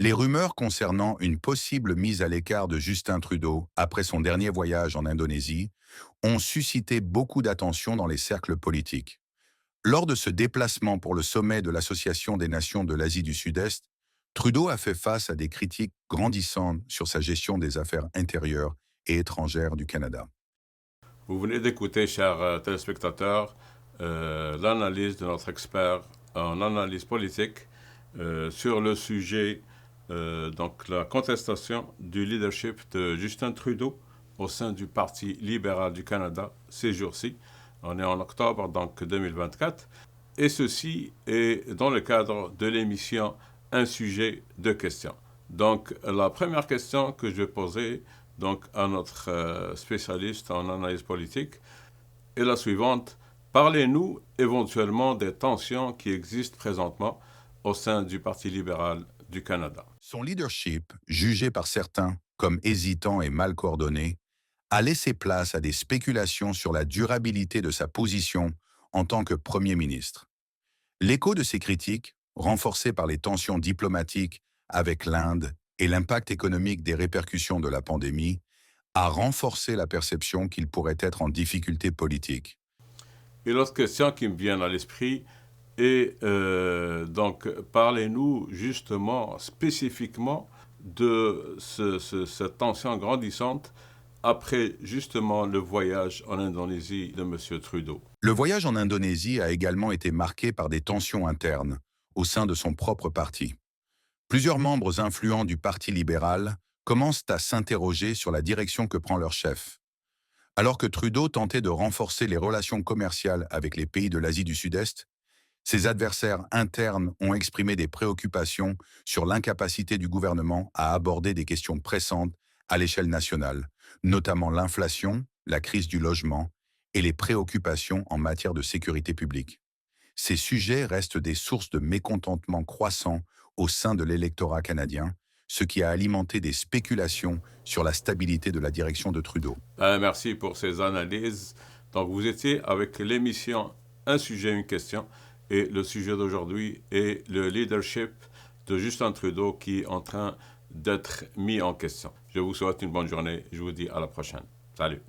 Les rumeurs concernant une possible mise à l'écart de Justin Trudeau après son dernier voyage en Indonésie ont suscité beaucoup d'attention dans les cercles politiques. Lors de ce déplacement pour le sommet de l'Association des nations de l'Asie du Sud-Est, Trudeau a fait face à des critiques grandissantes sur sa gestion des affaires intérieures et étrangères du Canada. Vous venez d'écouter, chers téléspectateurs, l'analyse de notre expert en analyse politique sur le sujet, donc la contestation du leadership de Justin Trudeau au sein du Parti libéral du Canada ces jours-ci. On est en octobre, donc 2024. Et ceci est dans le cadre de l'émission Un sujet, deux questions. Donc, la première question que je vais poser donc, à notre spécialiste en analyse politique est la suivante. Parlez-nous éventuellement des tensions qui existent présentement au sein du Parti libéral du Canada. Son leadership, jugé par certains comme hésitant et mal coordonné, a laissé place à des spéculations sur la durabilité de sa position en tant que Premier ministre. L'écho de ces critiques, renforcé par les tensions diplomatiques avec l'Inde et l'impact économique des répercussions de la pandémie, a renforcé la perception qu'il pourrait être en difficulté politique. Et l'autre question qui me vient à l'esprit est donc parlez-nous justement spécifiquement de cette tension grandissante après justement le voyage en Indonésie de M. Trudeau. Le voyage en Indonésie a également été marqué par des tensions internes au sein de son propre parti. Plusieurs membres influents du Parti libéral commencent à s'interroger sur la direction que prend leur chef. Alors que Trudeau tentait de renforcer les relations commerciales avec les pays de l'Asie du Sud-Est, ses adversaires internes ont exprimé des préoccupations sur l'incapacité du gouvernement à aborder des questions pressantes à l'échelle nationale, notamment l'inflation, la crise du logement et les préoccupations en matière de sécurité publique. Ces sujets restent des sources de mécontentement croissant au sein de l'électorat canadien, ce qui a alimenté des spéculations sur la stabilité de la direction de Trudeau. Merci pour ces analyses. Donc vous étiez avec l'émission Un sujet, une question. Et le sujet d'aujourd'hui est le leadership de Justin Trudeau qui est en train d'être mis en question. Je vous souhaite une bonne journée. Je vous dis à la prochaine. Salut.